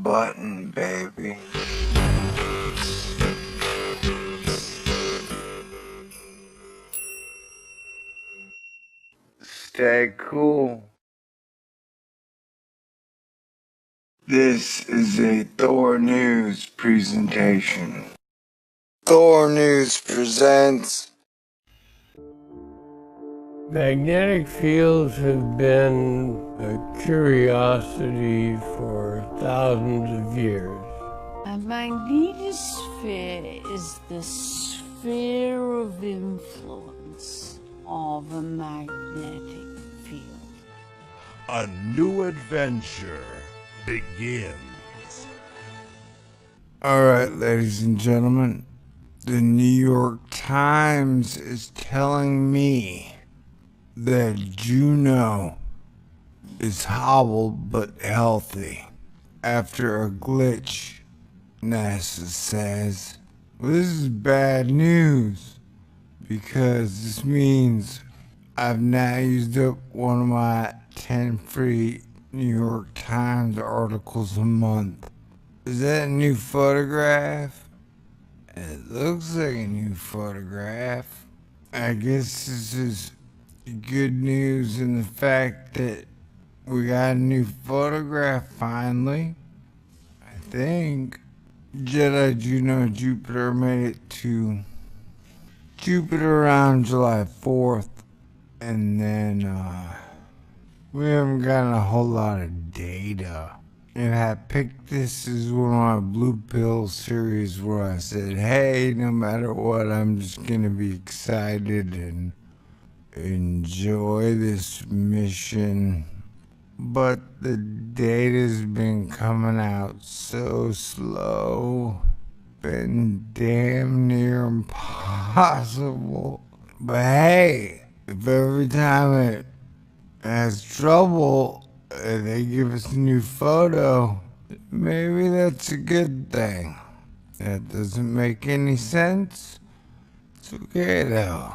button, baby. Stay cool. This is a Thor News presentation. Thor News presents... Magnetic fields have been a curiosity for thousands of years. A magnetosphere is the sphere of influence of a magnetic field. A new adventure begins. Alright, ladies and gentlemen, the New York Times is telling me that Juno is hobbled but healthy after a glitch, NASA says. Well, this is bad news because this means I've now used up one of my 10 free New York Times articles a month. Is that a new photograph? It looks like a new photograph. I guess this is good news in the fact that we got a new photograph finally. I think Jedi JUNO Jupiter made it to Jupiter around July 4th, and then we haven't gotten a whole lot of data. And I picked this as one of my blue pill series where I said, hey, no matter what, I'm just gonna be excited and enjoy this mission. But the data's been coming out so slow, been damn near impossible. But hey, if every time it has trouble, they give us a new photo, maybe that's a good thing. That doesn't make any sense. It's okay though.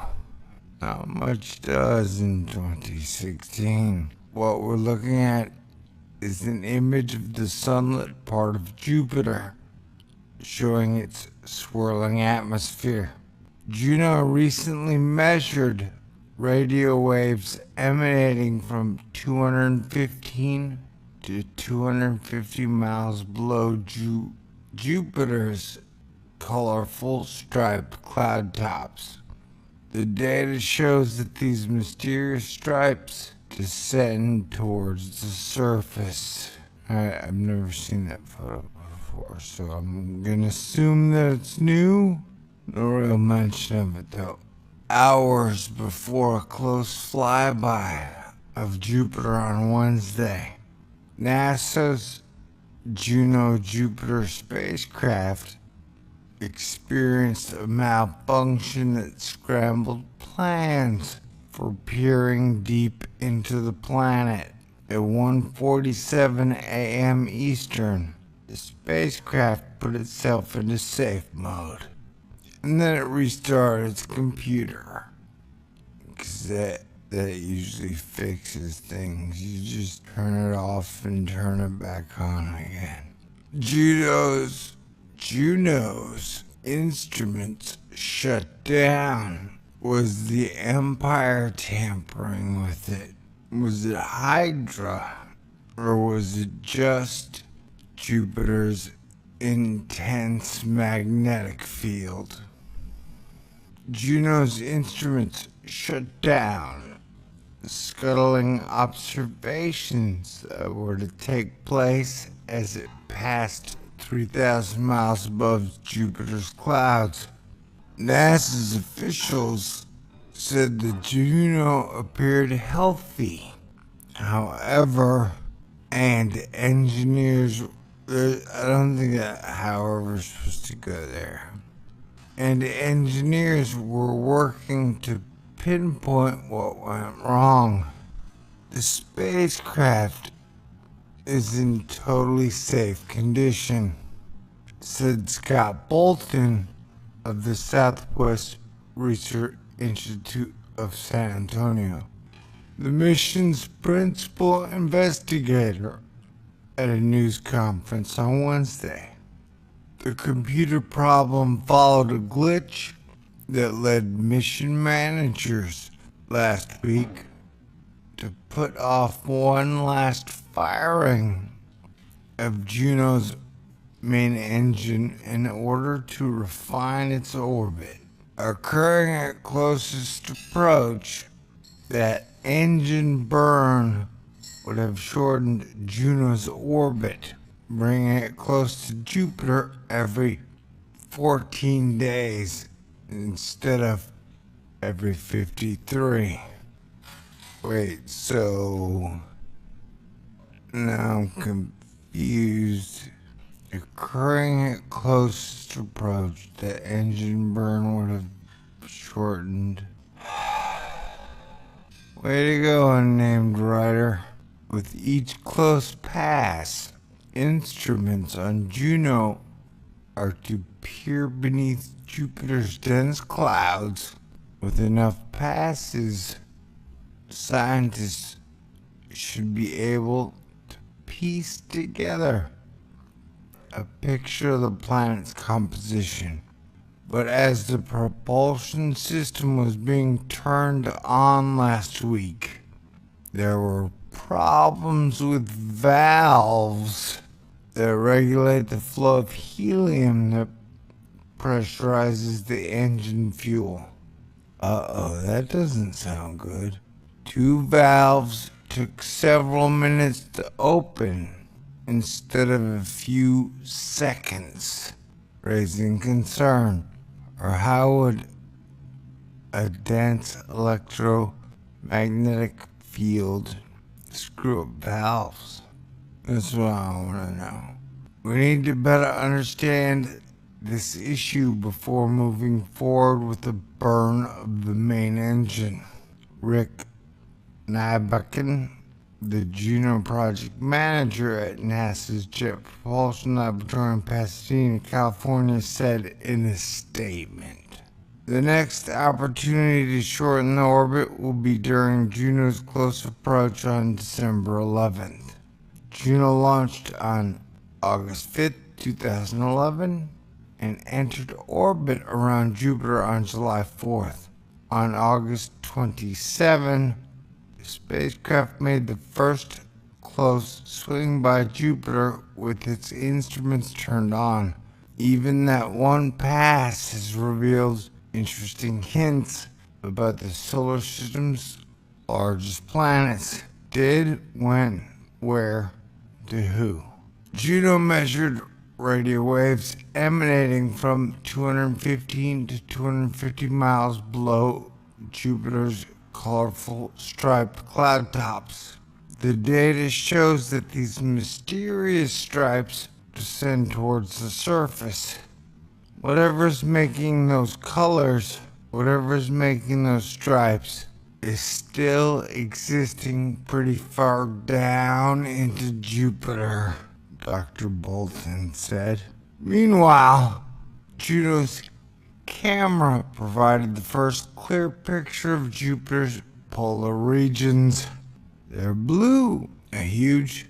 Not much does in 2016. What we're looking at is an image of the sunlit part of Jupiter, showing its swirling atmosphere. Juno recently measured radio waves emanating from 215 to 250 miles below Jupiter's colorful striped cloud tops. The data shows that these mysterious stripes descend towards the surface. I've never seen that photo before, so I'm gonna assume that it's new. No real mention of it though. Hours before a close flyby of Jupiter on Wednesday, NASA's JUNO Jupiter spacecraft experienced a malfunction that scrambled plans for peering deep into the planet. At 1:47 a.m. Eastern, the spacecraft put itself into safe mode. And then it restarted its computer. Because that usually fixes things. You just turn it off and turn it back on again. Juno's instruments shut down. Was the Empire tampering with it? Was it Hydra? Or was it just Jupiter's intense magnetic field? Juno's instruments shut down, scuttling observations that were to take place as it passed 3,000 miles above Jupiter's clouds. NASA's officials said that Juno appeared healthy. However, and engineers, I don't think that however is supposed to go there. And engineers were working to pinpoint what went wrong. The spacecraft is in totally safe condition, said Scott Bolton of the Southwest Research Institute of San Antonio. The mission's principal investigator, at a news conference on Wednesday. The computer problem followed a glitch that led mission managers last week to put off one last firing of Juno's main engine in order to refine its orbit. Occurring at closest approach, that engine burn would have shortened Juno's orbit, bringing it close to Jupiter every 14 days instead of every 53. Wait, so now I'm confused. Occurring at closest approach, the engine burn would have shortened. Way to go, unnamed writer. With each close pass, instruments on Juno are to peer beneath Jupiter's dense clouds. With enough passes, scientists should be able to piece together a picture of the planet's composition. But as the propulsion system was being turned on last week, there were problems with valves that regulate the flow of helium that pressurizes the engine fuel. That doesn't sound good. 2 valves took several minutes to open instead of a few seconds, raising concern. Or how would a dense electromagnetic field screw up valves? That's what I want to know. We need to better understand this issue before moving forward with the burn of the main engine. Rick Nybucken, the JUNO project manager at NASA's Jet Propulsion Laboratory in Pasadena, California, said in a statement, "The next opportunity to shorten the orbit will be during Juno's close approach on December 11th. Juno launched on August 5th, 2011, and entered orbit around Jupiter on July 4th. On August 27, the spacecraft made the first close swing by Jupiter with its instruments turned on. Even that one pass has revealed interesting hints about the solar system's largest planets. Did, when, where, to who. Juno measured radio waves emanating from 215 to 250 miles below Jupiter's colorful striped cloud tops. The data shows that these mysterious stripes descend towards the surface. Whatever's making those colors, whatever's making those stripes, is still existing pretty far down into Jupiter," Dr. Bolton said. Meanwhile, Juno's camera provided the first clear picture of Jupiter's polar regions. They're blue, a huge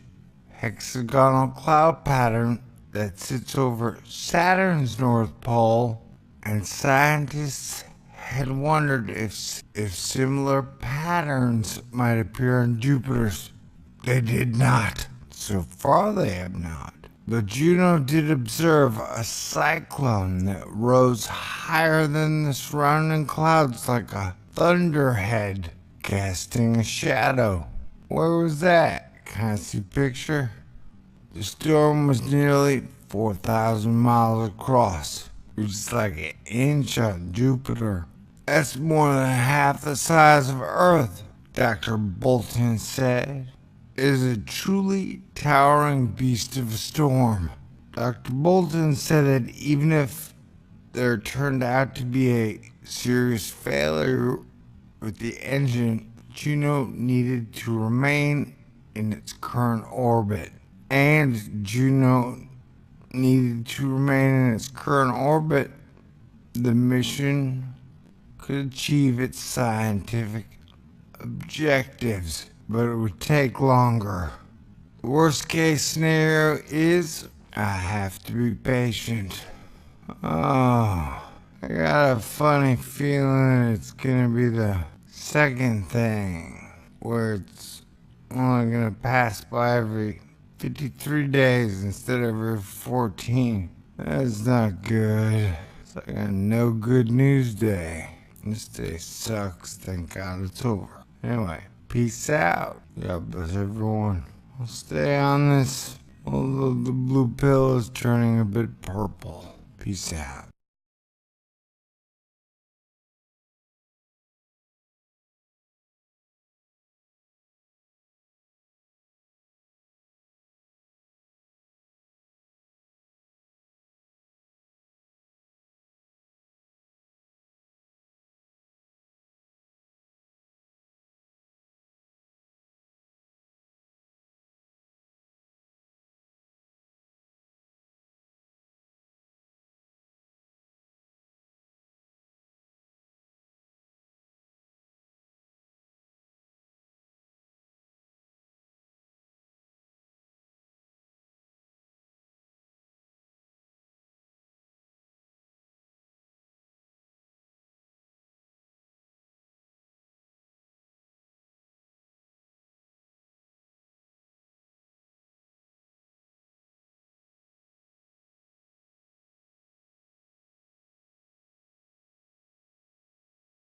hexagonal cloud pattern that sits over Saturn's north pole, and scientists had wondered if similar patterns might appear on Jupiter's. They did not. So far they have not. But Juno did observe a cyclone that rose higher than the surrounding clouds like a thunderhead, casting a shadow. Where was that? Can I see a picture? The storm was nearly 4,000 miles across, which is like an inch on Jupiter. That's more than half the size of Earth, Dr. Bolton said. It is a truly towering beast of a storm. Dr. Bolton said that even if there turned out to be a serious failure with the engine, Juno needed to remain in its current orbit. And Juno needed to remain in its current orbit, the mission could achieve its scientific objectives, but it would take longer. The worst case scenario is I have to be patient. Oh, I got a funny feeling it's gonna be the second thing, where it's only gonna pass by every 53 days instead of every 14. That's not good. It's like a no good news day. This day sucks, thank God it's over. Anyway, peace out. God bless everyone. I'll stay on this, although the blue pill is turning a bit purple. Peace out.